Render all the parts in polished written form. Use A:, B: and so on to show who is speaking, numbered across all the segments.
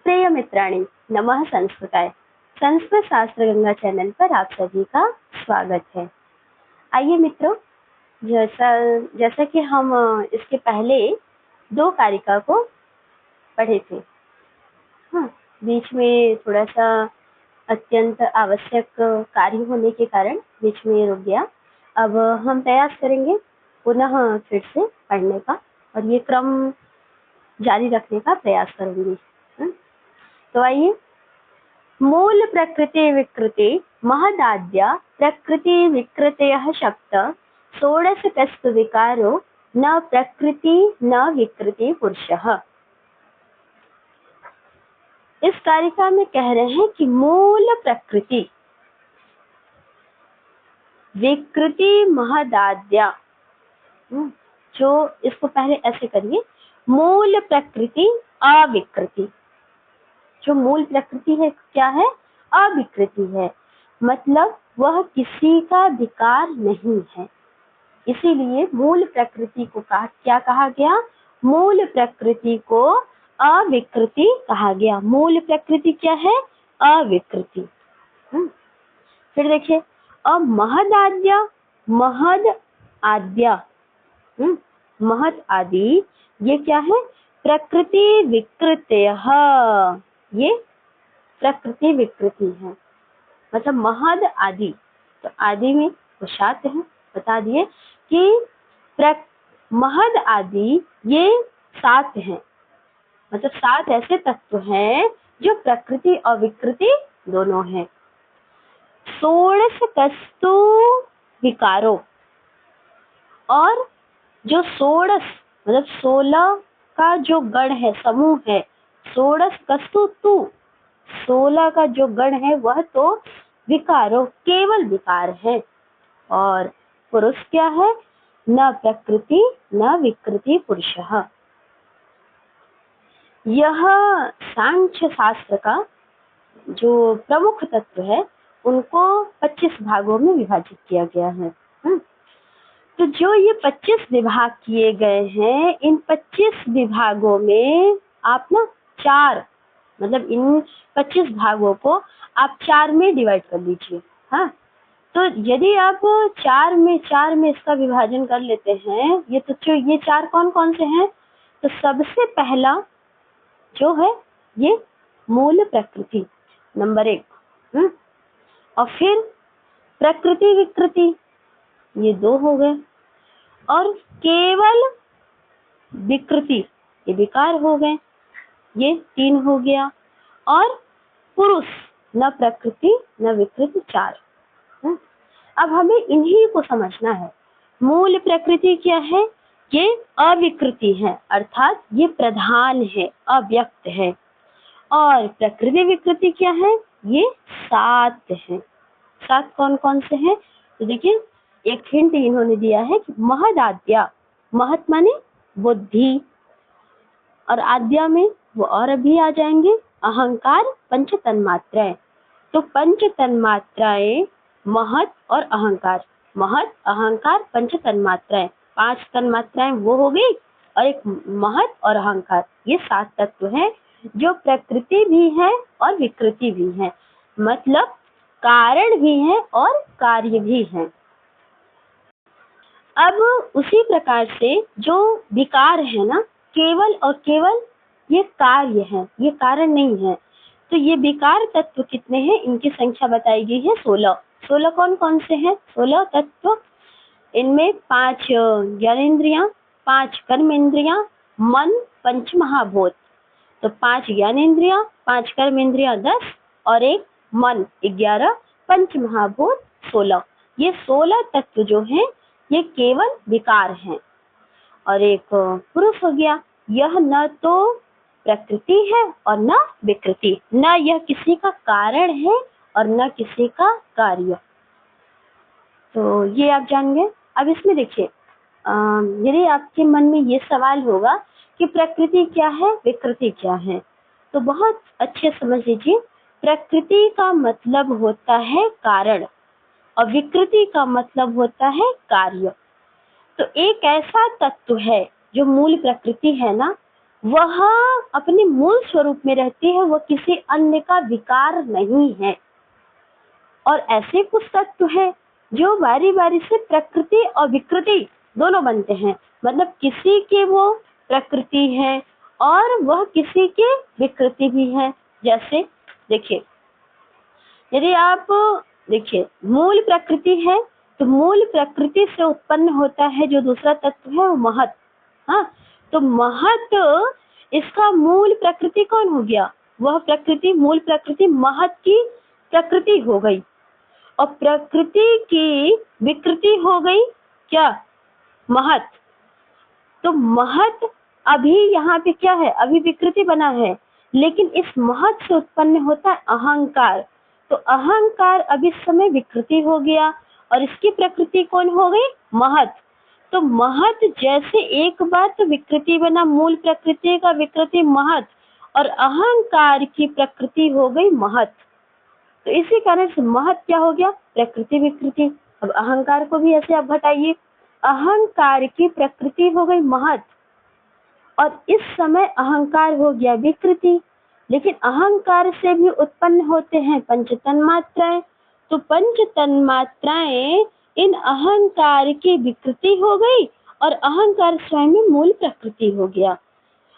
A: प्रिय मित्राणि, नमः संस्कृताय। संस्कृत शास्त्र गंगा चैनल पर आप सभी का स्वागत है। आइए मित्रों, जैसा कि हम इसके पहले दो कारिका को पढ़े थे। हाँ, बीच में थोड़ा सा अत्यंत आवश्यक कार्य होने के कारण बीच में रुक गया। अब हम प्रयास करेंगे पुनः फिर से पढ़ने का और ये क्रम जारी रखने का प्रयास करूंगी। तो आइए, मूल प्रकृति विकृति महदाद्या प्रकृति विकृतयः शब्द षोडश कस्तु विकारो न प्रकृति न विकृति पुरुषः। इस कारिका में कह रहे हैं कि मूल प्रकृति विकृति महदाद्या, जो इसको पहले ऐसे करिए, मूल प्रकृति अविकृति। जो मूल प्रकृति है क्या है? अविकृति है, मतलब वह किसी का विकार नहीं है। इसीलिए मूल प्रकृति को क्या कहा गया? मूल प्रकृति को अविकृति कहा गया। मूल प्रकृति क्या है? अविकृति। फिर देखिए, अब महदाद्या, महद आद्या, महद आदि, ये क्या है? प्रकृति विकृतयः, ये प्रकृति विकृति है, मतलब महद आदि। तो आदि में पुरुषार्थ है, बता दिए कि महद आदि ये 7 हैं, मतलब 7 ऐसे तत्व हैं जो प्रकृति और विकृति दोनों हैं। षोडश कस्तु विकारो, और जो 16 मतलब 16 का जो गण है, समूह है, षोडश कस्तु तु, 16 का जो गण है वह तो विकारो, केवल विकार है। और पुरुष क्या है? न प्रकृति न विकृति पुरुषः। यह सांख्य शास्त्र का जो प्रमुख तत्व है उनको 25 भागों में विभाजित किया गया है। तो जो ये 25 विभाग किए गए हैं, इन 25 विभागों में आप ना 4, मतलब इन 25 भागों को आप 4 में डिवाइड कर लीजिए। हाँ, तो यदि आप 4 में इसका विभाजन कर लेते हैं, ये 4 कौन कौन से हैं? तो सबसे पहला जो है ये मूल प्रकृति, नंबर 1। और फिर प्रकृति विकृति, ये 2 हो गए, और केवल विकृति, ये विकार हो गए, ये 3 हो गया, और पुरुष न प्रकृति न विकृति 4। अब हमें इन्हीं को समझना है। मूल प्रकृति क्या है? ये अविकृति है, अर्थात ये प्रधान है, अव्यक्त है। और प्रकृति विकृति क्या है? ये 7 है। 7 कौन कौन से हैं? तो देखिए, एक हिंट इन्होंने दिया है कि महद आद्या, महत माने बुद्धि, और आद्या में वो और अभी आ जाएंगे, अहंकार, पंच तन्मात्राएं। तो पंच तन्मात्राएं महत और अहंकार, महत अहंकार पंच तन्मात्राएं, 5 तन्मात्राएं वो हो गई, और एक महत और अहंकार, ये 7 तत्व हैं जो प्रकृति भी है और विकृति भी है, मतलब कारण भी है और कार्य भी है। अब उसी प्रकार से जो विकार है ना, केवल और केवल ये कार्य है, ये कारण नहीं है। तो ये विकार तत्व कितने हैं? इनकी संख्या बताई गई है 16। 16 कौन कौन से हैं? 16 तत्व। इनमें 5 ज्ञानेंद्रियां, 5 कर्मेंद्रियां, मन, पंच महाभूत। तो 5 ज्ञानेंद्रियां, 5 कर्मेंद्रियां 10, और एक मन 11, पंच महाभूत 16। ये 16 तत्व जो हैं ये केवल विकार हैं। और एक पुरुष हो गया, यह न तो प्रकृति है और न विकृति, न यह किसी का कारण है और न किसी का कार्य। तो ये आप जान गए। अब इसमें देखिए, यदि आपके मन में ये सवाल होगा कि प्रकृति क्या है, विकृति क्या है, तो बहुत अच्छे समझ लीजिए, प्रकृति का मतलब होता है कारण और विकृति का मतलब होता है कार्य। तो एक ऐसा तत्व है जो मूल प्रकृति है ना, वह अपने मूल स्वरूप में रहती है, वह किसी अन्य का विकार नहीं है। और ऐसे कुछ तत्व हैं जो बारी बारी से प्रकृति और विकृति दोनों बनते हैं, मतलब किसी के वो प्रकृति है और वह किसी के विकृति भी है। जैसे देखिए, यदि आप देखिए मूल प्रकृति है तो मूल प्रकृति से उत्पन्न होता है जो दूसरा तत्व है वो महत। हाँ, तो महत इसका मूल प्रकृति कौन हो गया? वह प्रकृति, मूल प्रकृति महत की प्रकृति हो गई और प्रकृति की विकृति हो गई क्या? महत। तो महत अभी यहाँ पे क्या है? अभी विकृति बना है, लेकिन इस महत से उत्पन्न होता है अहंकार। तो अहंकार अब इस समय विकृति हो गया और इसकी प्रकृति कौन हो गई? महत। तो महत जैसे एक बार तो विकृति बना, मूल प्रकृति का विकृति महत, और अहंकार की प्रकृति हो गई महत। तो इसी कारण से महत क्या हो गया? प्रकृति विकृति। अब अहंकार को भी ऐसे आप घटाइए, अहंकार की प्रकृति हो गई महत और इस समय अहंकार हो गया विकृति। लेकिन अहंकार से भी उत्पन्न होते हैं पंच तन्मात्राएं, तो पंच तन्मात्राएं इन अहंकार की विकृति हो गई और अहंकार स्वयं में मूल प्रकृति हो गया।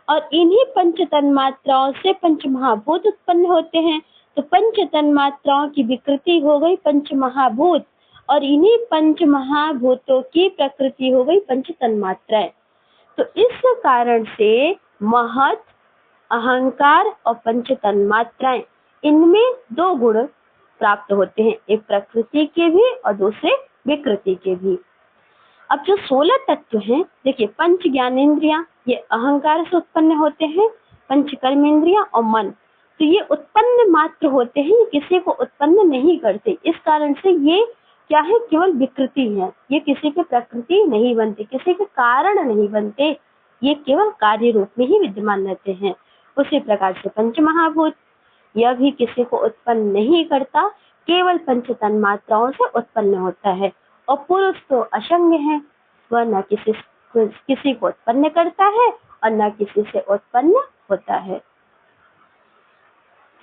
A: और इन्हीं पंच तन्मात्राओं से पंच महाभूत उत्पन्न होते हैं, तो पंच तन्मात्राओं की विकृति हो गई पंच महाभूत और इन्हीं पंच महाभूतों की प्रकृति हो गई पंच तन्मात्राएं। तो इस कारण से महत, अहंकार और पंच तन्मात्राएं, इनमें दो गुण प्राप्त होते हैं, एक प्रकृति के भी और दूसरे विकृति के भी। अब जो 16 तत्व हैं, देखिए पंच ज्ञानेंद्रियां ये अहंकार से उत्पन्न होते हैं, पंच कर्मेंद्रियां और मन, तो ये उत्पन्न मात्र होते हैं, ये किसी को उत्पन्न नहीं करते। इस कारण से ये क्या है? केवल विकृति है, ये किसी के प्रकृति नहीं बनते, किसी के कारण नहीं बनते, ये केवल कार्य रूप में ही विद्यमान रहते हैं। उसी प्रकार से पंच महाभूत, यह भी किसी को उत्पन्न नहीं करता, केवल पंच तन्मात्राओं से उत्पन्न होता है। और पुरुष तो असंग है, वह न किसी को उत्पन्न करता है और न किसी से उत्पन्न होता है।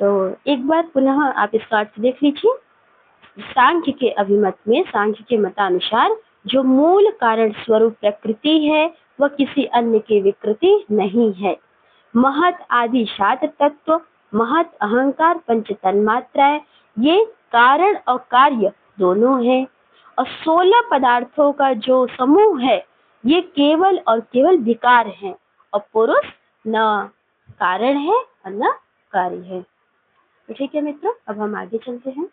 A: तो एक बार पुनः आप इसका अर्थ देख लीजिए। सांख्य के अभिमत में, सांख्य के मतानुसार जो मूल कारण स्वरूप प्रकृति है वह किसी अन्य की विकृति नहीं है। महत आदि 7 तत्व, महत, अहंकार, पंच तन्मात्राएं, ये कारण और कार्य दोनों हैं। और 16 पदार्थों का जो समूह है ये केवल और केवल विकार है और पुरुष न कारण है और न कार्य है। तो ठीक है मित्रों, अब हम आगे चलते हैं।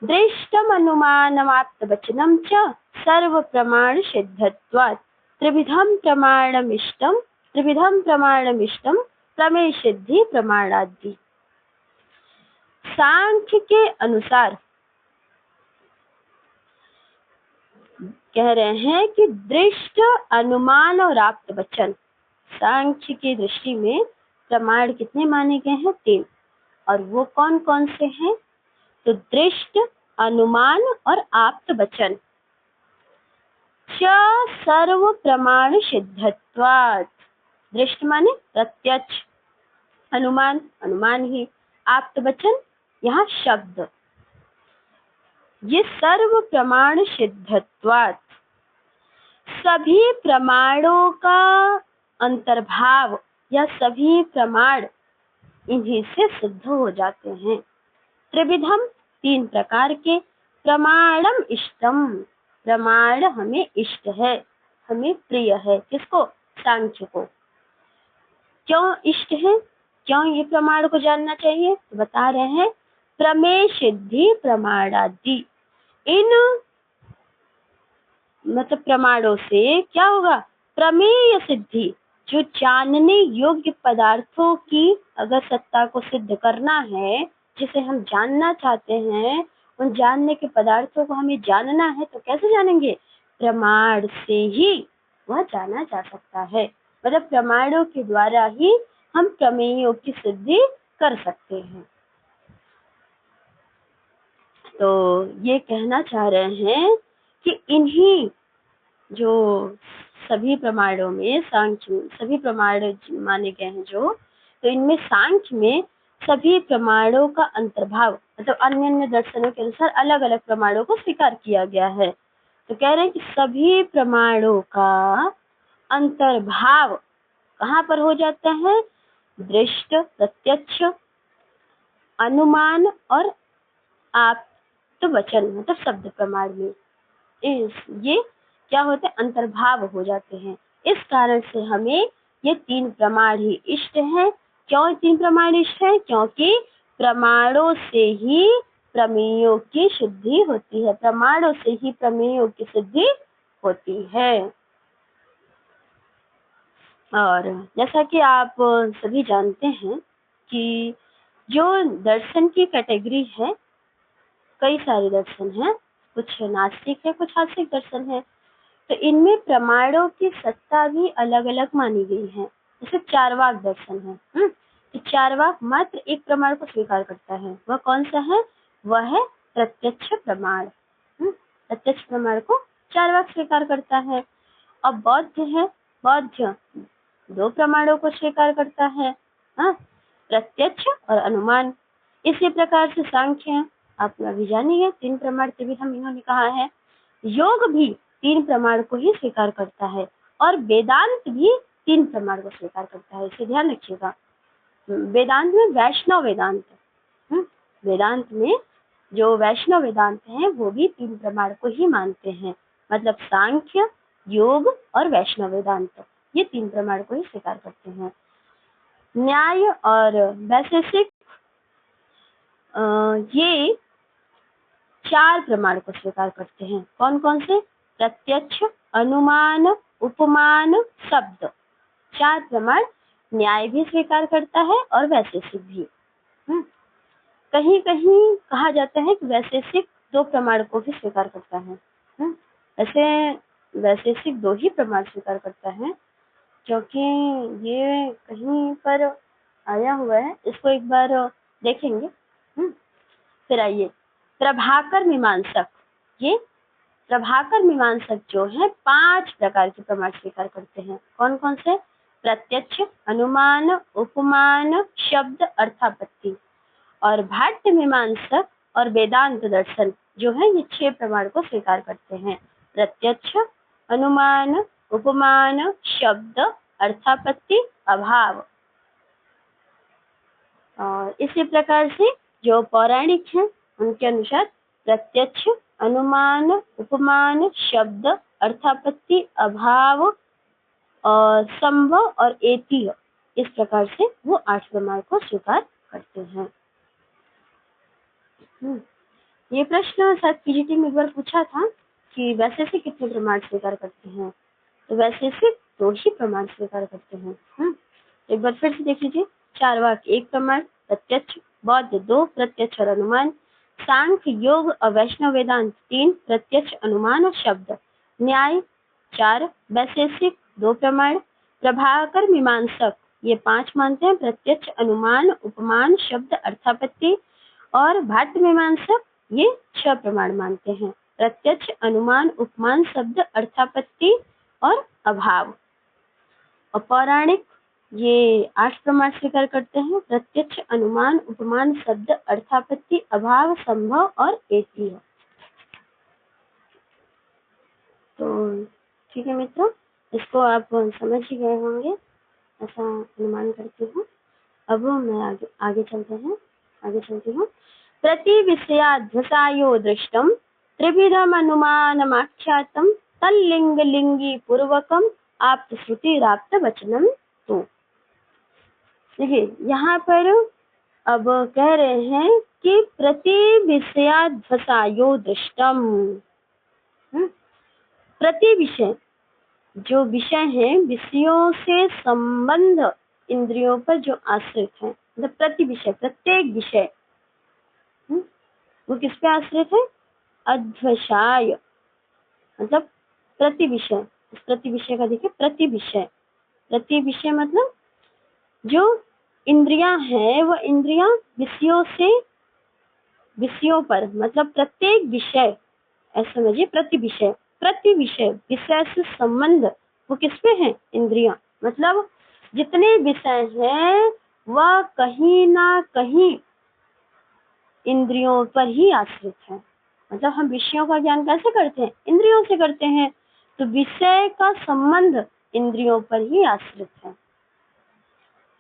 A: दृष्टम अनुमानमाप्त वचनम च सर्व प्रमाण सिद्धत्वात् त्रिविधम प्रमाणमिष्टम प्रमेय सिद्धि प्रमाणादि। सांख्य के अनुसार कह रहे हैं कि दृष्ट, अनुमान और आप्त वचन, सांख्य की दृष्टि में प्रमाण कितने माने गए हैं? 3। और वो कौन कौन से हैं? तो दृष्ट, अनुमान और आप्त वचन। च सर्व प्रमाण सिद्धत्वात्, दृष्ट माने प्रत्यक्ष, अनुमान, अनुमान ही, आप्त वचन यहाँ शब्द, ये सर्व प्रमाण सिद्धत्वात्, सभी प्रमाणों का अंतर्भाव या सभी प्रमाण इन्हीं से सिद्ध हो जाते हैं। त्रिविधम, 3 प्रकार के, प्रमाणम इष्टम, प्रमाण हमें इष्ट है, हमें प्रिय है। किसको? सांख्य को। क्यों इष्ट है, क्यों ये प्रमाण को जानना चाहिए? तो बता रहे हैं प्रमेय सिद्धि प्रमाणादि, इन मतलब प्रमाणों से क्या होगा? प्रमेय सिद्धि, जो जानने योग्य पदार्थों की अगर सत्ता को सिद्ध करना है, जिसे हम जानना चाहते हैं, उन जानने के पदार्थों को हमें जानना है, तो कैसे जानेंगे? प्रमाण से ही वह जाना जा सकता है। मतलब प्रमाणों के द्वारा ही हम प्रमेयों की सिद्धि कर सकते हैं। तो ये कहना चाह रहे हैं कि इन्हीं जो सभी प्रमाणों में सांख्य सभी प्रमाण माने गए हैं जो, तो इनमें सांख्य में सभी प्रमाणों का अंतर्भाव मतलब अन्य अन्य दर्शनों के अनुसार अलग अलग प्रमाणों को स्वीकार किया गया है। तो कह रहे हैं कि सभी प्रमाणों का अंतर्भाव कहाँ पर हो जाता है? दृष्ट, प्रत्यक्ष, अनुमान और आप्त वचन मतलब शब्द प्रमाण में ये क्या होते हैं? अंतर्भाव हो जाते हैं। इस कारण से हमें ये तीन प्रमाण ही इष्ट हैं। क्यों तीन प्रमाण इष्ट हैं? क्योंकि प्रमाणों से ही प्रमेयों की शुद्धि होती है। प्रमाणों से ही प्रमेयों की सिद्धि होती है। और जैसा कि आप सभी जानते हैं कि जो दर्शन की कैटेगरी है, कई सारे दर्शन हैं, कुछ नास्तिक है, कुछ आस्तिक दर्शन है। तो इनमें प्रमाणों की सत्ता भी अलग अलग मानी गई है। जैसे चार्वाक दर्शन है, तो चार्वाक मात्र एक प्रमाण को स्वीकार करता है। वह कौन सा है? वह है प्रत्यक्ष प्रमाण। प्रत्यक्ष प्रमाण को चार्वाक स्वीकार करता है। अब बौद्ध है, बौद्ध दो प्रमाणों को स्वीकार करता है, प्रत्यक्ष और अनुमान। इसी प्रकार से सांख्य है, आप अभी जानिए, तीन प्रमाण त्रिविधम इन्होंने कहा है। योग भी तीन प्रमाण को ही स्वीकार करता है और वेदांत भी तीन प्रमाण को स्वीकार करता है। इसे ध्यान रखिएगा। वेदांत में वैष्णव वेदांत, वेदांत में जो वैष्णव वेदांत है वो भी तीन प्रमाण को ही मानते हैं। मतलब सांख्य, योग और वैष्णव वेदांत ये तीन प्रमाण को ही स्वीकार करते हैं। न्याय और वैशेषिक ये चार प्रमाण को स्वीकार करते हैं। कौन कौन से? प्रत्यक्ष, अनुमान, उपमान, शब्द। चार प्रमाण न्याय भी स्वीकार करता है और वैशेषिक भी। कहीं कहीं कहा जाता है कि वैशेषिक दो प्रमाण को भी स्वीकार करता है। ऐसे वैशेषिक दो ही प्रमाण स्वीकार करता है, क्योंकि ये कहीं पर आया हुआ है, इसको एक बार देखेंगे। फिर आइए प्रभाकर मीमांसक। ये प्रभाकर मीमांसक जो है 5 प्रकार के प्रमाण स्वीकार करते हैं। कौन कौन से? प्रत्यक्ष, अनुमान, उपमान, शब्द, अर्थापत्ति। और भाट्ट मीमांसक और वेदांत दर्शन जो है ये 6 प्रमाण को स्वीकार करते हैं। प्रत्यक्ष, अनुमान, उपमान, शब्द, अर्थापत्ति, अभाव। और इसी प्रकार से जो पौराणिक हैं उनके अनुसार प्रत्यक्ष, अनुमान, उपमान, शब्द, अर्थापत्ति, अभाव और संभव और एतीय, इस प्रकार से वो 8 प्रमाण को स्वीकार करते हैं। ये प्रश्न शायद पीजीटी में एक बार पूछा था कि वैशेषिक कितने प्रमाण स्वीकार करते हैं? तो वैशेषिक 2 ही प्रमाण स्वीकार करते हैं। एक बार फिर से देख लीजिए। चार्वाक 1 प्रमाण, प्रत्यक्ष, बौद्ध 2 प्रत्यक्ष और अनुमान, सांख्य, योग और वैष्णव वेदांत 3 प्रत्यक्ष, अनुमान और शब्द, न्याय 4, वैशेषिक 2 प्रमाण, प्रभाकर मीमांसक ये 5 मानते हैं, प्रत्यक्ष, अनुमान, उपमान, शब्द, अर्थापत्ति। और भाट्ट मीमांसक ये 6 प्रमाण मानते हैं, प्रत्यक्ष, अनुमान, उपमान, शब्द, अर्थापत्ति और अभाव। और पौराणिक ये 8 प्रमाण स्वीकार करते हैं, प्रत्यक्ष, अनुमान, उपमान, शब्द, अर्थापत्ति, अभाव, संभव और एतीय। तो ठीक है मित्रों, इसको आप समझ ही गए होंगे, ऐसा अनुमान करती हूँ। अब मैं आगे चलती हूँ। प्रति विषयाध्वसायो दृष्टम त्रिविधम अनुमानमाख्यातम तल्लिंग लिंगी पूर्वकम आप्त श्रुति राप्त वचनम। तो देखिए यहाँ पर अब कह रहे हैं कि प्रति विषयाध्वसायो दृष्टम, प्रति विषय जो विषय है, विषयों से संबंध इंद्रियों पर जो आश्रित है, मतलब प्रति विषय प्रत्येक विषय वो किस पे आश्रित है? अध्वसाय मतलब प्रति विषय। इस प्रति विषय का देखिए, प्रति विषय मतलब जो इंद्रियां हैं वो इंद्रियां विषयों पर मतलब प्रत्येक विषय, ऐसा समझिए, प्रति विषय विषय से संबंध वो किस पे है? इंद्रियां। मतलब जितने विषय हैं वह कहीं ना कहीं इंद्रियों पर ही आश्रित है। मतलब हम विषयों का ज्ञान कैसे करते हैं? इंद्रियों से करते हैं। तो विषय का संबंध इंद्रियों पर ही आश्रित है।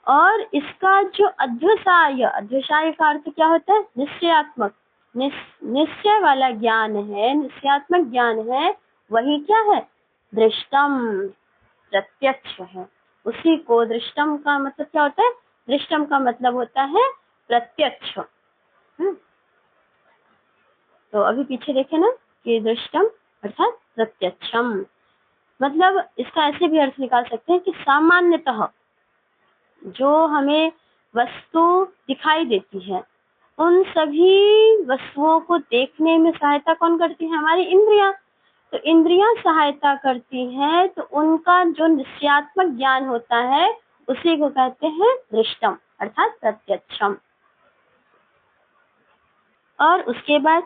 A: और इसका जो अध्यवसाय का अर्थ क्या होता है? निश्चयात्मक। निश्चय वाला ज्ञान है, निश्चयात्मक ज्ञान है, वही क्या है? दृष्टम, प्रत्यक्ष है। उसी को दृष्टम का मतलब क्या होता है? दृष्टम का मतलब होता है प्रत्यक्ष। तो अभी पीछे देखे ना कि दृष्टम अर्थात प्रत्यक्षम। मतलब इसका ऐसे भी अर्थ निकाल सकते हैं कि सामान्यतः जो हमें वस्तु दिखाई देती है, उन सभी वस्तुओं को देखने में सहायता कौन करती है? हमारी इंद्रियां। तो इंद्रियां सहायता करती हैं, तो उनका जो निश्चयात्मक ज्ञान होता है उसी को कहते हैं दृष्टम अर्थात प्रत्यक्षम। और उसके बाद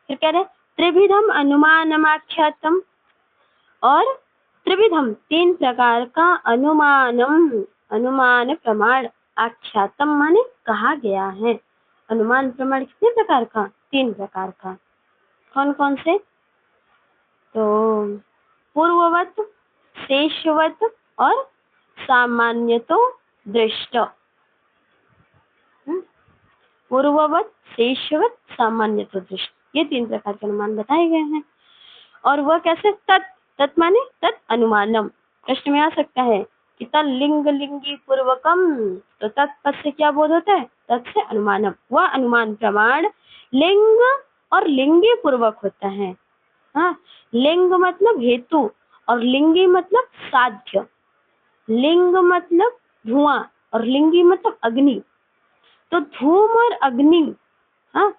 A: फिर कह रहे त्रिविधम अनुमानमाख्यातम। और त्रिविधम, 3 प्रकार का अनुमानम, अनुमान प्रमाण, आख्यातम माने कहा गया है। अनुमान प्रमाण कितने प्रकार का? 3 प्रकार का। कौन कौन से? तो पूर्ववत, शेषवत और सामान्यतो दृष्ट। पूर्ववत, शेषवत, सामान्यतो दृष्ट, ये 3 प्रकार के अनुमान बताए गए हैं। और वह कैसे? तत् माने तत् अनुमानम। प्रश्न में आ सकता है कि तलिंग लिंगी पूर्वकम, तो तत्पद से क्या बोध होता है? तत् से अनुमानम। वह अनुमान प्रमाण लिंग और लिंगी पूर्वक होता है। हाँ, लिंग मतलब हेतु और लिंगी मतलब साध्य। लिंग मतलब धुआं और लिंगी मतलब अग्नि। तो धूम और अग्नि, हाँ,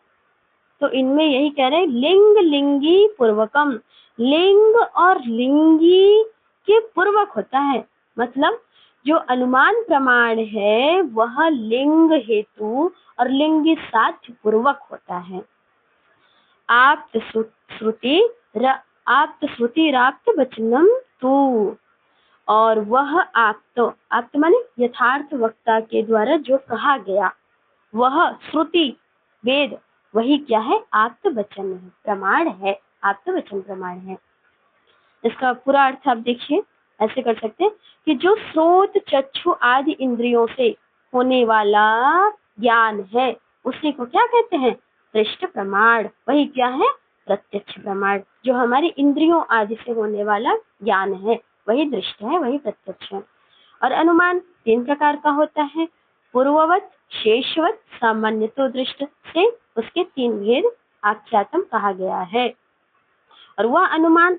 A: तो इनमें यही कह रहे हैं लिंग लिंगी पूर्वकम। लिंग और लिंगी के पूर्वक होता है। मतलब जो अनुमान प्रमाण है वह लिंग हेतु और लिंगी साध्य पूर्वक होता है। आप्त श्रुति राप्त वचनम तू। और वह आप्त माने यथार्थ वक्ता के द्वारा जो कहा गया, वह श्रुति वेद, वही क्या है? आप्त वचन है, प्रमाण है, आप्त वचन प्रमाण है। इसका पूरा अर्थ आप देखिए, ऐसे कर सकते हैं कि जो श्रोत चक्षु आदि इंद्रियों से होने वाला ज्ञान है उसी को क्या कहते हैं? दृष्ट प्रमाण। वही क्या है? प्रत्यक्ष प्रमाण। जो हमारी इंद्रियों आदि से होने वाला ज्ञान है वही दृष्ट है, वही प्रत्यक्ष है। और अनुमान 3 प्रकार का होता है, पूर्ववत, शेषवत, सामान्यतो दृष्ट से उसके 3 भेद आख्यातम कहा गया है। और वह अनुमान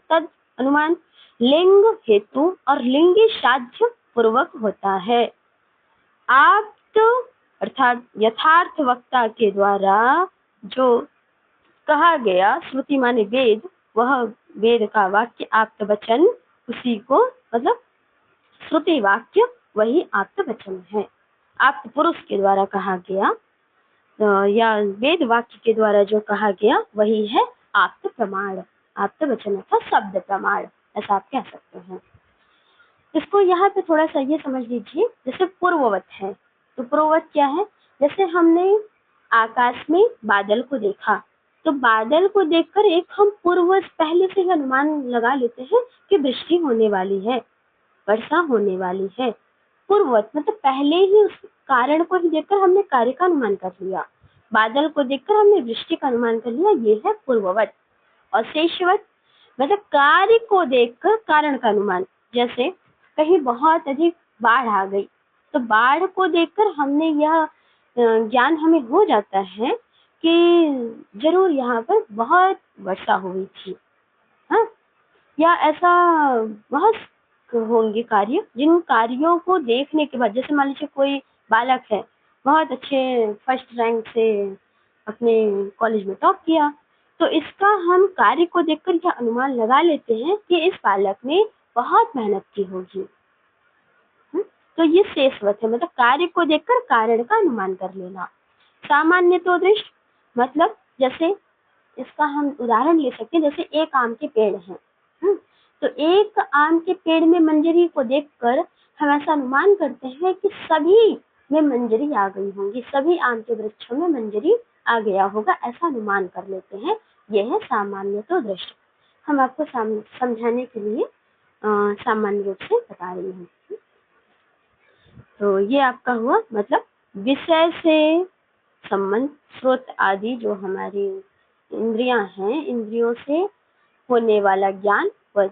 A: अनुमान लिंग हेतु और लिंगी साध्य पूर्वक होता है। आप्त अर्थात यथार्थ वक्ता के द्वारा जो कहा गया, श्रुति माने वेद, वह वेद का वाक्य आप्त वचन, उसी को मतलब श्रुति वाक्य वही आप्त वचन है। आप्त पुरुष के द्वारा कहा गया या वेद वाक्य के द्वारा जो कहा गया वही है आप्त प्रमाण। आप्त वचन अर्थात शब्द प्रमाण, ऐसा आप कह सकते हैं। इसको यहाँ पे थोड़ा सा ये समझ लीजिए, जैसे पूर्ववत है, तो पूर्ववत क्या है? जैसे हमने आकाश में बादल को देखा, तो बादल को देखकर एक हम पूर्वज पहले से ही अनुमान लगा लेते हैं कि वृष्टि होने वाली है, वर्षा होने वाली है। पूर्ववत मतलब पहले ही उस कारण को ही देखकर हमने कार्य का अनुमान कर लिया। बादल को देखकर हमने वृष्टि का अनुमान कर लिया, ये है पूर्ववत। और शेषवत मतलब कार्य को देखकर कारण का अनुमान। जैसे कहीं बहुत अधिक बाढ़ आ गई, तो बाढ़ को देखकर हमने यह ज्ञान हमें हो जाता है कि जरूर यहाँ पर बहुत वर्षा हुई थी। हाँ, या ऐसा बहुत होंगे कार्य, जिन कार्यों को देखने के बाद, जैसे मान लीजिए कोई बालक है, बहुत अच्छे फर्स्ट रैंक से अपने कॉलेज में टॉप किया, तो इसका हम कार्य को देखकर यह अनुमान लगा लेते हैं कि इस बालक ने बहुत मेहनत की होगी। तो ये शेषवत है, मतलब कार्य को देखकर कारण का अनुमान कर लेना। सामान्य तो दृष्ट मतलब जैसे इसका हम उदाहरण ले सकते हैं, जैसे एक आम के पेड़ हैं, तो एक आम के पेड़ में मंजरी को देखकर हम ऐसा अनुमान करते हैं कि सभी में मंजरी आ गई होंगी, सभी आम के वृक्षों में मंजरी आ गया होगा, ऐसा अनुमान कर लेते हैं। यह है सामान्यतः दृष्टि। हम आपको समझाने के लिए सामान्य रूप से बता रही हूँ। तो ये आपका हुआ मतलब विषय से संबंध, स्रोत आदि जो हमारी इंद्रियां हैं, इंद्रियों से होने वाला ज्ञान वह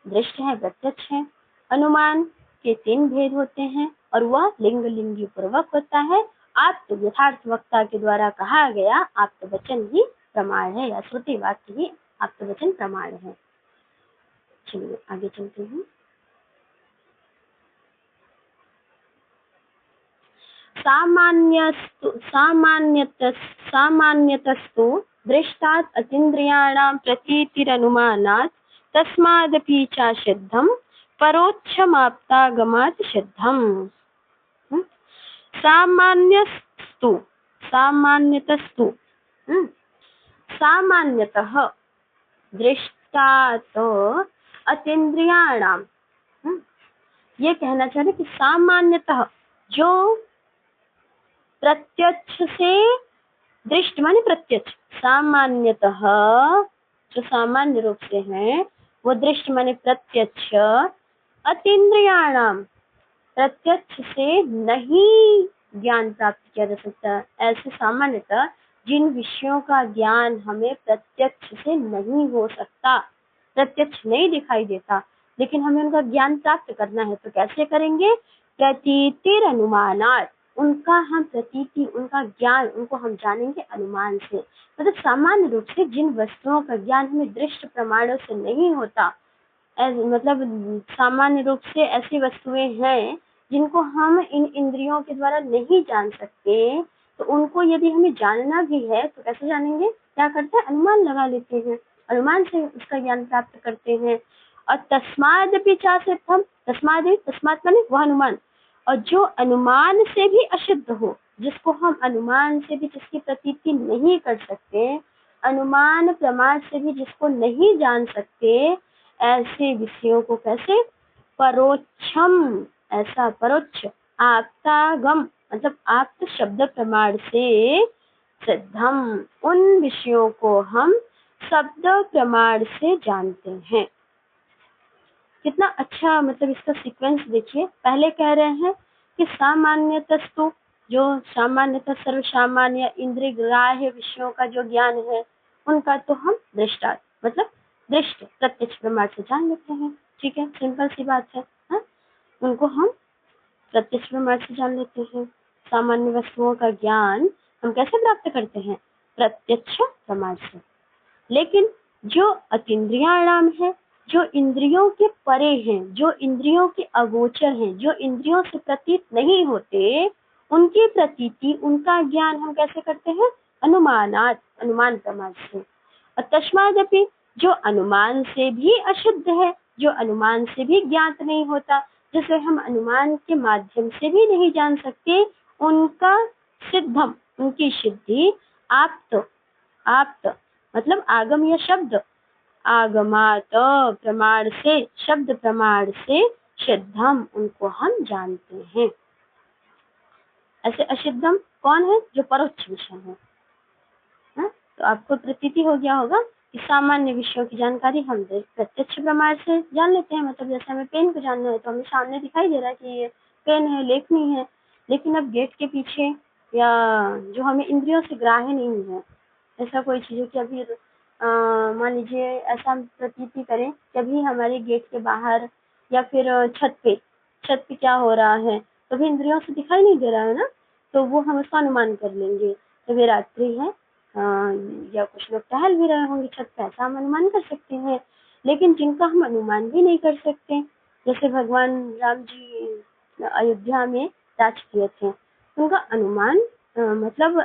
A: दृष्ट है, प्रत्यक्ष है। अनुमान के 3 भेद होते हैं और वह लिंग लिंगी पूर्वक होता है। आप्त यथार्थ वक्ता के द्वारा कहा गया आप्त वचन ही प्रमाण है, या श्रुति वाक्य ही आप्त वचन प्रमाण है। चलिए आगे चलते हैं। सामान्यतस्तु दृष्टात् अतीन्द्रियाणां प्रतीतिरनुमानात् तस्मादपि च सिद्धं परोक्षमाप्तागमात् सिद्धम्। सामान्यतस्तु सामान्यतः दृष्टात् अतीन्द्रियाणां, ये कहना चाह रहे कि सामान्यतः जो प्रत्यक्ष से दृष्ट माने प्रत्यक्ष, सामान्यतः जो सामान्य रूप से है वो दृष्ट माने प्रत्यक्ष, अतीन्द्रियाणाम प्रत्यक्ष से नहीं ज्ञान प्राप्त किया जा सकता। ऐसे सामान्यतः जिन विषयों का ज्ञान हमें प्रत्यक्ष से नहीं हो सकता, प्रत्यक्ष नहीं दिखाई देता, लेकिन हमें उनका ज्ञान प्राप्त करना है, तो कैसे करेंगे? प्रतीतिर अनुमानात्, उनका हम प्रतीति, उनका ज्ञान, उनको हम जानेंगे अनुमान से। मतलब सामान्य रूप से जिन वस्तुओं का ज्ञान हमें दृष्ट प्रमाणों से नहीं होता, मतलब सामान्य रूप से ऐसी वस्तुएं हैं जिनको हम इन इंद्रियों के द्वारा नहीं जान सकते, तो उनको यदि हमें जानना भी है तो कैसे जानेंगे? क्या करते हैं? अनुमान लगा लेते हैं, अनुमान से उसका ज्ञान प्राप्त करते हैं। और तस्मादपि च सिद्धम, तस्मात् माने वह अनुमान, और जो अनुमान से भी अशुद्ध हो, जिसको हम अनुमान से भी, जिसकी प्रतीति नहीं कर सकते, अनुमान प्रमाण से भी जिसको नहीं जान सकते, ऐसे विषयों को कैसे? परोक्षम, ऐसा परोक्ष, आप्तागम मतलब आप्त शब्द प्रमाण से सिद्धम, उन विषयों को हम शब्द प्रमाण से जानते हैं। कितना अच्छा, मतलब इसका सीक्वेंस देखिए। पहले कह रहे हैं कि सामान्यतस्तु, जो सामान्यतः सर्वसामान्य इंद्रिय ग्राह्य विषयों का जो ज्ञान है उनका तो हम दृष्टा मतलब दृष्ट प्रत्यक्ष प्रमाण से जान लेते हैं। ठीक है, सिंपल सी बात है, हा? उनको हम प्रत्यक्ष प्रमाण से जान लेते हैं। सामान्य वस्तुओं का ज्ञान हम कैसे प्राप्त करते हैं? प्रत्यक्ष प्रमाण से। लेकिन जो अतीन्द्रियाणाम है, जो इंद्रियों के परे हैं, जो इंद्रियों के अगोचर हैं, जो इंद्रियों से प्रतीत नहीं होते, उनकी प्रतीति, उनका ज्ञान हम कैसे करते हैं? अनुमानात, अनुमान प्रमाण से। और तस्मादपि, जो अनुमान से भी अशुद्ध है, जो अनुमान से भी ज्ञात नहीं होता, जिसे हम अनुमान के माध्यम से भी नहीं जान सकते, उनका सिद्धम, उनकी सिद्धि आप्त मतलब आगम या शब्द, आगमात प्रमाण से, शब्द प्रमाण से सिद्धम, उनको हम जानते हैं। ऐसे असिद्धम कौन है? जो परोक्ष विषय है। तो आपको प्रतीति हो गया होगा कि सामान्य विषयों की जानकारी हम प्रत्यक्ष प्रमाण से जान लेते हैं। मतलब जैसे हमें पेन को जानना है तो हमें सामने दिखाई दे रहा है कि ये पेन है, लेखनी है, लेकिन अब गेट के पीछे या जो हमें इंद्रियों से ग्राह्य नहीं है, ऐसा कोई चीज कि अभी मान लीजिए ऐसा हम प्रतीति करें कि अभी हमारे गेट के बाहर या फिर छत पे क्या हो रहा है, तो भी इंद्रियों से दिखाई नहीं दे रहा है ना, तो वो हम उसका अनुमान कर लेंगे। तो वे रात्रि है या कुछ लोग टहल भी रहे होंगे छत पे, ऐसा हम अनुमान कर सकते हैं। लेकिन जिनका हम अनुमान भी नहीं कर सकते, जैसे भगवान राम जी अयोध्या में राज किए थे, उनका अनुमान मतलब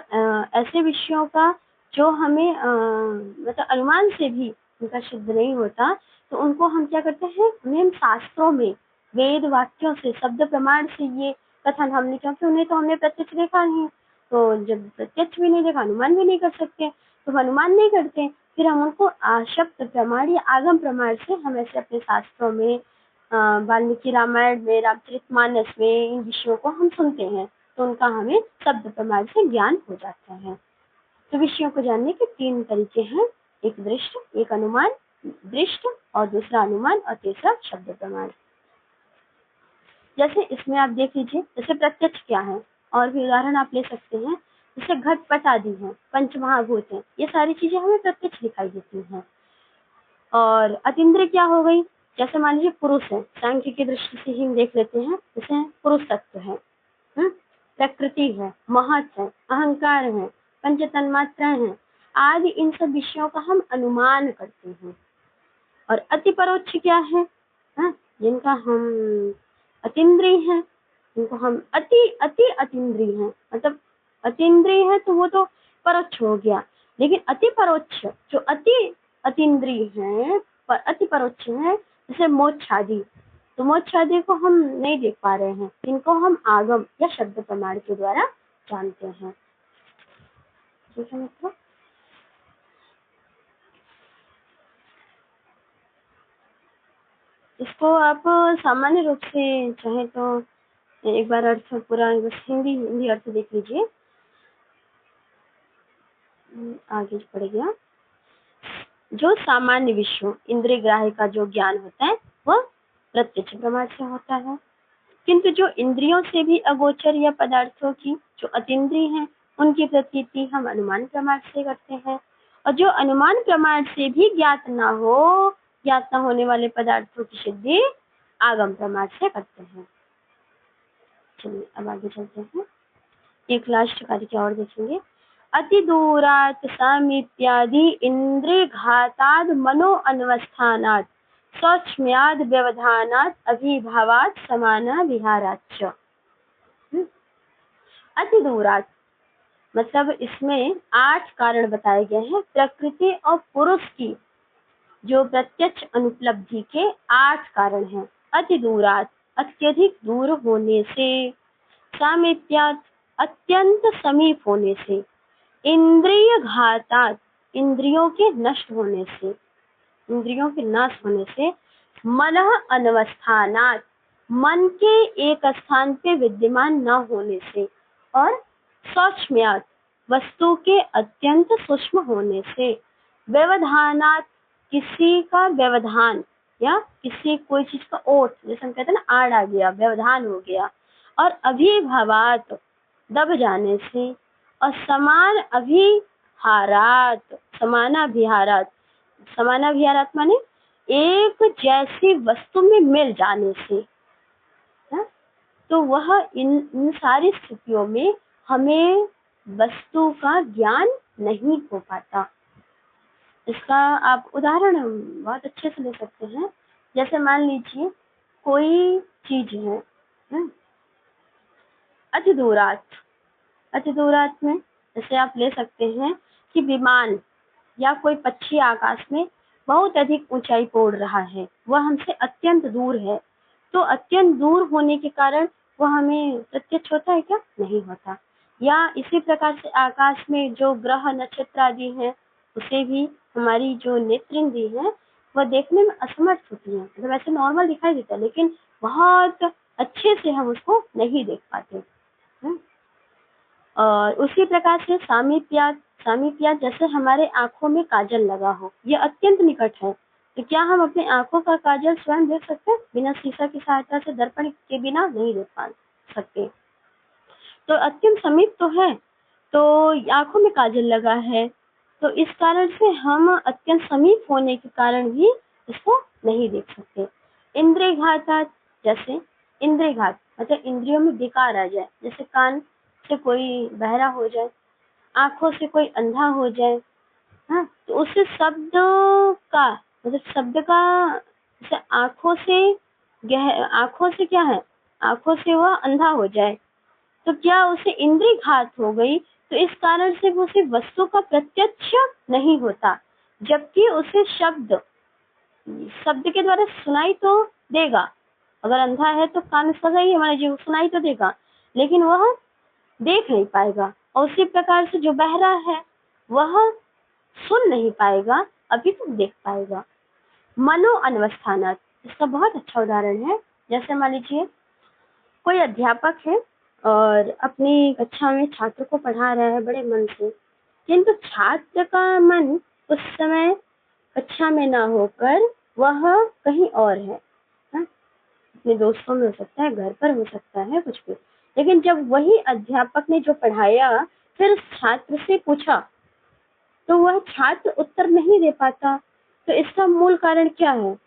A: ऐसे विषयों का जो हमें मतलब अनुमान से भी उनका सिद्ध नहीं होता, तो उनको हम क्या करते हैं? हमें शास्त्रों में वेद वाक्यों से, शब्द प्रमाण से ये कथन हमने, क्योंकि उन्हें तो हमने प्रत्यक्ष देखा नहीं, तो जब प्रत्यक्ष भी नहीं देखा, अनुमान भी नहीं कर सकते, तो हम अनुमान नहीं करते, फिर हम उनको शब्द प्रमाण या आगम प्रमाण से हम ऐसे अपने शास्त्रों में वाल्मीकि रामायण में, रामचरितमानस में इन विषयों को हम सुनते हैं, तो उनका हमें शब्द प्रमाण से ज्ञान हो जाता है। तो विषयों को जानने के 3 तरीके हैं, एक दृष्ट, एक अनुमान दृष्ट, और दूसरा अनुमान, और तीसरा शब्द प्रमाण। जैसे इसमें आप देख लीजिए, जैसे प्रत्यक्ष क्या है, और भी उदाहरण आप ले सकते हैं, जैसे घटपट आदि हैं, पंच महाभूत हैं, ये सारी चीजें हमें प्रत्यक्ष दिखाई देती हैं। और अतीन्द्रिय क्या हो गई, जैसे मान लीजिए पुरुष है, सांख्य की दृष्टि से ही हम देख लेते हैं, जैसे पुरुष तत्व है, प्रकृति है, महत है, अहंकार है, पंच तन्मात्राएं हैं आदि, इन सब विषयों का हम अनुमान करते हैं। और अति परोक्ष क्या है, जिनका हम अतीन्द्रिय है, जिनको हम अति अति अतीन्द्रिय हैं, मतलब अतीन्द्रिय है तो वो तो परोक्ष हो गया, लेकिन अति परोक्ष जो अति अतीन्द्रिय है, पर अति परोक्ष है, जैसे मोक्ष आदि, तो मोक्ष आदि को हम नहीं देख पा रहे हैं, इनको हम आगम या शब्द प्रमाण के द्वारा जानते हैं। ठीक है मित्रों, इसको आप सामान्य रूप से चाहे तो एक बार अर्थ पूरा हिंदी अर्थ देख लीजिए। आगे बढ़ गया, जो सामान्य विषयों इंद्रिय ग्राह्य का जो ज्ञान होता है वह प्रत्यक्ष प्रमाण से होता है, किंतु जो इंद्रियों से भी अगोचर या पदार्थों की जो अतीन्द्रिय हैं उनकी प्रतीति हम अनुमान प्रमाण से करते हैं, और जो अनुमान प्रमाण से भी ज्ञात न होने वाले पदार्थों की सिद्धि आगम प्रमाण से करते हैं। चलिए अब आगे चलते हैं, एक लास्ट कार्य क्या और देखेंगे। अति दूरात सामीप्यादि इंद्रिय घाताद मनो अनवस्थानात् सौक्ष्म्याद व्यवधानात् अभिभावात् समाना विहाराच्च। अति दूरात मतलब इसमें 8 कारण बताए गए हैं, प्रकृति और पुरुष की जो प्रत्यक्ष अनुपलब्धि के 8 कारण हैं। अति दूरात अत्यधिक दूर होने से, सामीप्यात् अत्यंत समीप होने से, इंद्रिय घातात् इंद्रियों के नष्ट होने से, इंद्रियों के नाश होने से, मनः अनवस्थानात् मन के एक स्थान पे विद्यमान न होने से, और सौक्ष्म्यात् वस्तु के अत्यंत सूक्ष्म होने से, व्यवधानात् किसी का व्यवधान या किसी कोई चीज का ओट, जैसे हम कहते हैं ना आड़ आ गया, व्यवधान हो गया, और अभिभावात दब जाने से, और समान अभिहारात समानाभिहारात, समानाभिहारात माने एक जैसी वस्तु में मिल जाने से, तो वह इन सारी स्थितियों में हमें वस्तु का ज्ञान नहीं हो पाता। इसका आप उदाहरण बहुत अच्छे से ले सकते हैं, जैसे मान लीजिए कोई चीज है, अति दूरात, अति दूरात में जैसे आप ले सकते हैं कि विमान या कोई पक्षी आकाश में बहुत अधिक ऊंचाई पर उड़ रहा है, वह हमसे अत्यंत दूर है, तो अत्यंत दूर होने के कारण वह हमें प्रत्यक्ष होता है क्या? नहीं होता। या इसी प्रकार से आकाश में जो ग्रह नक्षत्र आदि हैं उसे भी हमारी जो नेत्रेंद्रिय है वह देखने में असमर्थ होती है, मतलब ऐसे नॉर्मल दिखाई देता है लेकिन बहुत अच्छे से हम उसको नहीं देख पाते। और उसी प्रकार से सामीप्यात जैसे हमारे आंखों में काजल लगा हो, यह अत्यंत निकट है, तो क्या हम अपने आंखों का काजल स्वयं देख सकते हैं? बिना शीशा की सहायता से, दर्पण के बिना नहीं देख पा सकते, तो अत्यंत समीप तो है, तो आंखों में काजल लगा है, तो इस कारण से हम अत्यंत समीप होने के कारण भी इसको नहीं देख सकते। इंद्रिय घात, जैसे इंद्रिय घात मतलब इंद्रियों में विकार आ जाए, जैसे कान से कोई बहरा हो जाए, आंखों से कोई अंधा हो जाए, तो उससे शब्द का मतलब शब्द का जैसे आंखों से क्या है, आंखों से वह अंधा हो जाए, तो क्या उसे इंद्रिय घात हो गई, तो इस कारण से उसे वस्तु का प्रत्यक्ष नहीं होता, जबकि उसे शब्द के द्वारा सुनाई तो देगा। अगर अंधा है तो कान सगा ही हमारे जीव सुनाई तो देगा, लेकिन वह देख नहीं पाएगा। और उसी प्रकार से जो बहरा है वह सुन नहीं पाएगा, अभी तो देख पाएगा। मनो अनवस्थानात्, इसका बहुत अच्छा उदाहरण है। जैसे मान लीजिए कोई अध्यापक है और अपनी कक्षा में छात्र को पढ़ा रहा है बड़े मन से, किंतु छात्र का मन उस समय कक्षा में ना होकर वह कहीं और है, हाँ? अपने दोस्तों में हो सकता है, घर पर हो सकता है, कुछ भी। लेकिन जब वही अध्यापक ने जो पढ़ाया फिर उस छात्र से पूछा तो वह छात्र उत्तर नहीं दे पाता। तो इसका मूल कारण क्या है?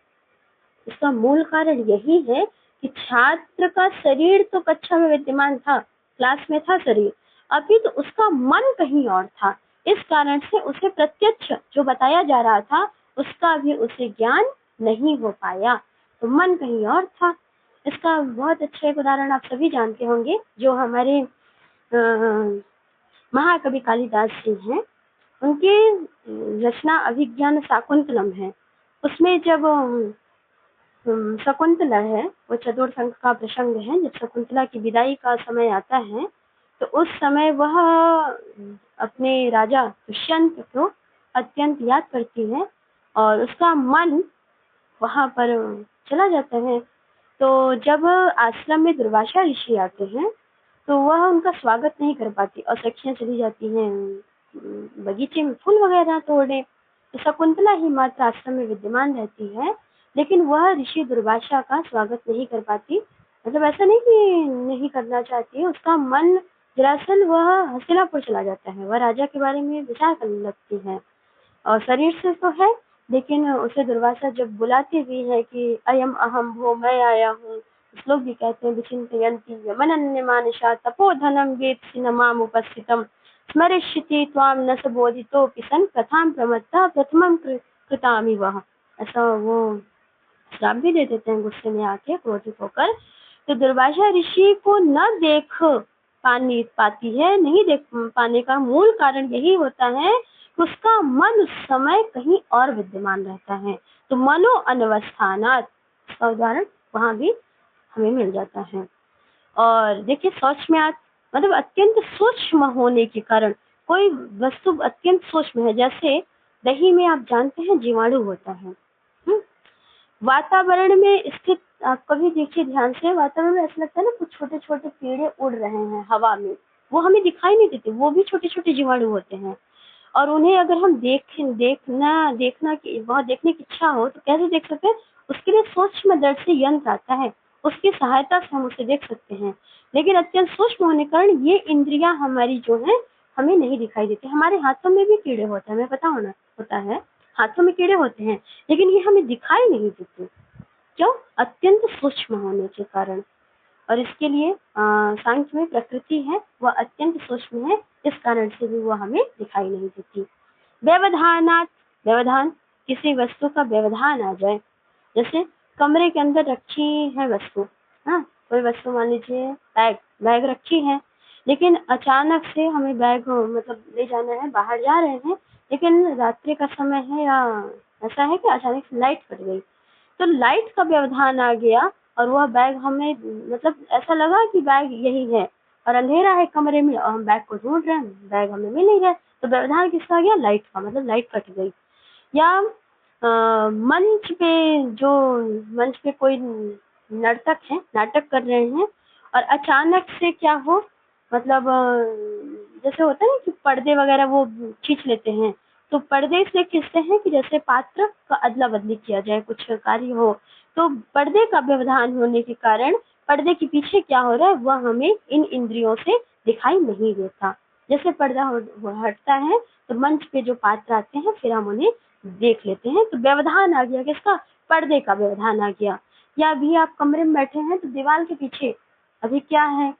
A: इसका मूल कारण यही है कि छात्र का शरीर तो कक्षा में विद्यमान था, क्लास में था शरीर, अभी तो उसका मन कहीं और था। इस कारण से उसे प्रत्यक्ष जो बताया जा रहा था उसका भी उसे ज्ञान नहीं हो पाया, तो मन कहीं और था। इसका बहुत अच्छा एक उदाहरण आप सभी जानते होंगे, जो हमारे महाकवि कालिदास जी हैं, उनकी रचना अभिज्ञान शाकुंतलम है। उसमें जब शकुंतला है, वो चतुर्थंक का प्रसंग है, जब शकुंतला की विदाई का समय आता है तो उस समय वह अपने राजा दुष्यंत को अत्यंत याद करती है और उसका मन वहां पर चला जाता है। तो जब आश्रम में दुर्वासा ऋषि आते हैं तो वह उनका स्वागत नहीं कर पाती और सखियां चली जाती हैं बगीचे में फूल वगैरह तोड़ने। तो शकुंतला ही मात्र आश्रम में विद्यमान रहती है, लेकिन वह ऋषि दुर्वासा का स्वागत नहीं कर पाती। मतलब ऐसा नहीं कि नहीं करना चाहती है, उसका मन दरअसल वह हस्तिनापुर चला जाता है, वह राजा के बारे में विचार करने लगती है और शरीर से तो है, लेकिन उसे दुर्वासा जब बुलाती भी है कि अयम अहम भो, मैं आया हूँ। श्लोक भी कहते हैं विचिन्तयन्ति यमनन्य मानसा तपोधनम वेत्सि न माम उपस्थितम स्मरिष्यति त्वाम न स बोधितोऽपि सन् कथां प्रमत्तः प्रथमं कृतामि वः। ऐसा वो श्राप भी दे देते हैं गुस्से में आके, क्रोधित होकर। तो दुर्वासा ऋषि को न देख पाती है, नहीं देख पाने का मूल कारण यही होता है कि उसका मन उस समय कहीं और विद्यमान रहता है। तो मनो अनवस्थानात् का उदाहरण वहां भी हमें मिल जाता है। और देखिए सूक्ष्मात् मतलब अत्यंत सूक्ष्म होने के कारण, कोई वस्तु अत्यंत सूक्ष्म है, जैसे दही में आप जानते हैं जीवाणु होता है। वातावरण में स्थित, आप कभी देखिए ध्यान से, वातावरण में ऐसा लगता है ना कुछ छोटे छोटे कीड़े उड़ रहे हैं हवा में, वो हमें दिखाई नहीं देते, वो भी छोटे छोटे जीवाणु होते हैं। और उन्हें अगर हम देखने की इच्छा हो तो कैसे देख सकते हैं? उसके लिए सूक्ष्मदर्शी यंत्र आता है, उसकी सहायता से हम उसे देख सकते हैं। लेकिन अत्यंत सूक्ष्म होने के कारण ये इंद्रियां हमारी जो है हमें नहीं दिखाई देती। हमारे हाथों में भी कीड़े होते हैं, हमें पता होता है, हाथों में कीड़े होते हैं, लेकिन ये हमें दिखाई नहीं देते। क्यों? अत्यंत सूक्ष्म होने के कारण। और इसके लिए सांख्य में प्रकृति है वह अत्यंत सूक्ष्म है, इस कारण से भी वह हमें दिखाई नहीं देती। व्यवधानात्, व्यवधान किसी वस्तु का व्यवधान आ जाए, जैसे कमरे के अंदर रखी है वस्तु, हाँ, कोई वस्तु मान लीजिए बैग रखी है, लेकिन अचानक से हमें बैग मतलब ले जाना है, बाहर जा रहे हैं, लेकिन रात्रि का समय है या ऐसा है कि अचानक से लाइट कट गई, तो लाइट का व्यवधान आ गया और वह बैग हमें मतलब ऐसा लगा कि बैग यही है और अंधेरा है कमरे में और हम बैग को ढूंढ रहे हैं, बैग हमें मिल नहीं रहा। तो व्यवधान किसका आ गया? लाइट का, मतलब लाइट कट गई। या मंच पे कोई नर्तक है, नाटक कर रहे हैं और अचानक से क्या हो, मतलब जैसे होता है कि पर्दे वगैरह वो खींच लेते हैं, तो पर्दे से खींचते हैं कि जैसे पात्र का अदला बदली किया जाए, कुछ कार्य हो, तो पर्दे का व्यवधान होने के कारण पर्दे के पीछे क्या हो रहा है वह हमें इन इंद्रियों से दिखाई नहीं देता। जैसे पर्दा हटता है तो मंच पे जो पात्र आते हैं फिर हम उन्हें देख लेते हैं, तो व्यवधान आ गया किसका? पर्दे का व्यवधान आ गया। या अभी आप कमरे में बैठे हैं तो दीवार के पीछे अभी क्या है,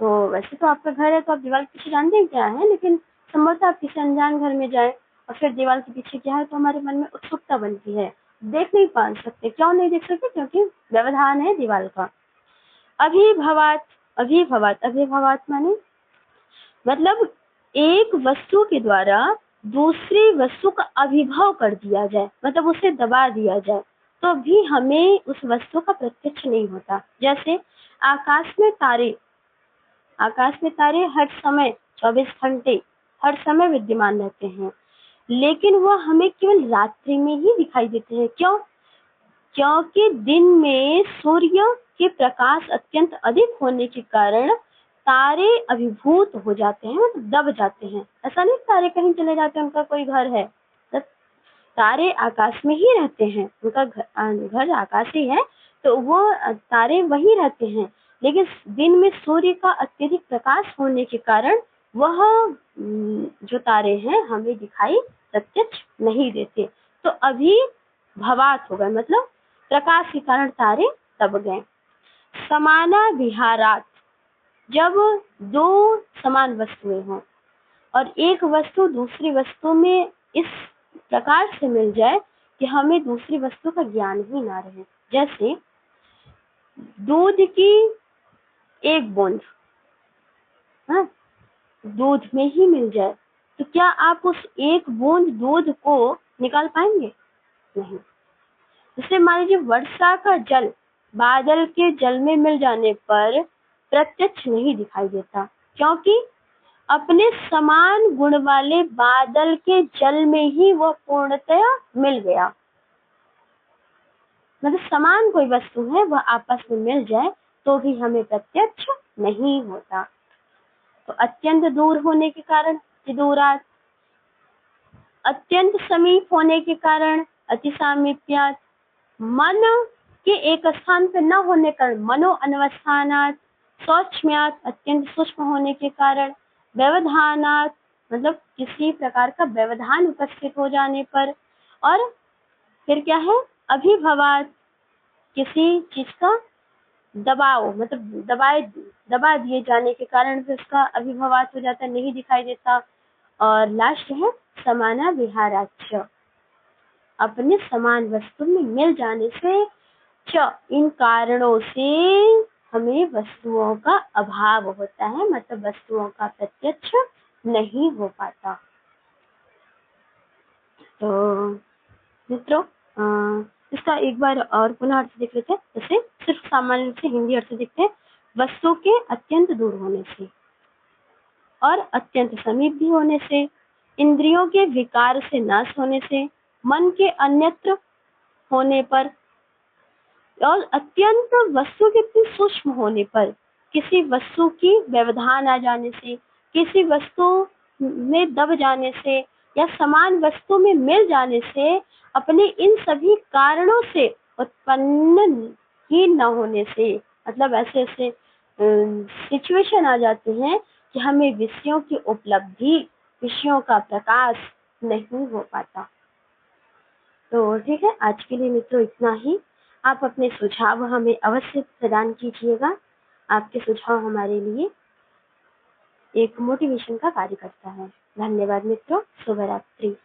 A: तो वैसे तो आपका घर है तो आप दीवार के पीछे जानते हैं क्या है, लेकिन संभवतः आप किसी अनजान घर में जाए और फिर दीवार के पीछे क्या है तो हमारे मन में उत्सुकता बनती है, देख नहीं पा सकते। क्यों नहीं देख सकते? क्योंकि व्यवधान है दीवार का। अभिभवात माने मतलब एक वस्तु के द्वारा दूसरी वस्तु का अभिभव कर दिया जाए, मतलब उसे दबा दिया जाए, तो भी हमें उस वस्तु का प्रत्यक्ष नहीं होता। जैसे आकाश में तारे हर समय 24 घंटे हर समय विद्यमान रहते हैं, लेकिन वह हमें केवल रात्रि में ही दिखाई देते हैं। क्यों? क्योंकि दिन में सूर्य के प्रकाश अत्यंत अधिक होने के कारण तारे अभिभूत हो जाते हैं, मतलब दब जाते हैं। ऐसा नहीं तारे कहीं चले जाते हैं, उनका कोई घर है, तारे आकाश में ही रहते हैं, उनका घर आकाश ही है, तो वो तारे वही रहते हैं। लेकिन दिन में सूर्य का अत्यधिक प्रकाश होने के कारण वह जो तारे हैं हमें दिखाई प्रत्यक्ष नहीं देते। तो अभी भवात हो गए, मतलब प्रकाश के कारण तारे दब गए। समाना विहारात, जब दो समान वस्तुएं हों और एक वस्तु दूसरी वस्तु में इस प्रकार से मिल जाए कि हमें दूसरी वस्तु का ज्ञान ही ना रहे। जैसे दूध की एक बूंद, हाँ, दूध में ही मिल जाए, तो क्या आप उस एक बूंद दूध को निकाल पाएंगे? नहीं। जैसे मान लीजिए वर्षा का जल बादल के जल में मिल जाने पर प्रत्यक्ष नहीं दिखाई देता, क्योंकि अपने समान गुण वाले बादल के जल में ही वह पूर्णतया मिल गया। मतलब समान कोई वस्तु है वह आपस में मिल जाए तो भी हमें प्रत्यक्ष नहीं होता। तो अत्यंत दूर होने के कारण विदूरात्, अत्यंत समीप होने के कारण अति सामीप्यात्, मन के एक स्थान पर न होने पर मनो अनवस्थानात्, सौक्ष्म्यात्, अत्यंत सूक्ष्म होने के कारण व्यवधानात्, मतलब किसी प्रकार का व्यवधान उपस्थित हो जाने पर, और फिर क्या है अभिभवात्, किसी चीज का दबाव, मतलब दबा दिए जाने के कारण भी उसका अभिभवात हो जाता, नहीं दिखाई देता। और लास्ट है समाना विहाराच्च, अपने समान वस्तु में मिल जाने से, च इन कारणों से हमें वस्तुओं का अभाव होता है, मतलब वस्तुओं का प्रत्यक्ष नहीं हो पाता। तो मित्रों इसका एक बार और पुनः अर्थ देख लेते हैं। जैसे सिर्फ सामान्य रूप से हिंदी अर्थ देखते हैं, वस्तु के अत्यंत दूर होने से और अत्यंत समीप भी होने से, इंद्रियों के विकार से नाश होने से, मन के अन्यत्र होने पर, और अत्यंत वस्तु के अति सूक्ष्म होने पर, किसी वस्तु की व्यवधान आ जाने से, किसी वस्तु में दब जाने से, या समान वस्तु में मिल जाने से, अपने इन सभी कारणों से उत्पन्न ही न होने से, मतलब ऐसे ऐसे सिचुएशन आ जाते हैं कि हमें विषयों की उपलब्धि, विषयों का प्रकाश नहीं हो पाता। तो ठीक है, आज के लिए मित्रों इतना ही। आप अपने सुझाव हमें अवश्य प्रदान कीजिएगा। आपके सुझाव हमारे लिए एक मोटिवेशन का कार्य करता है। धन्यवाद मित्रों, शुभ रात्रि।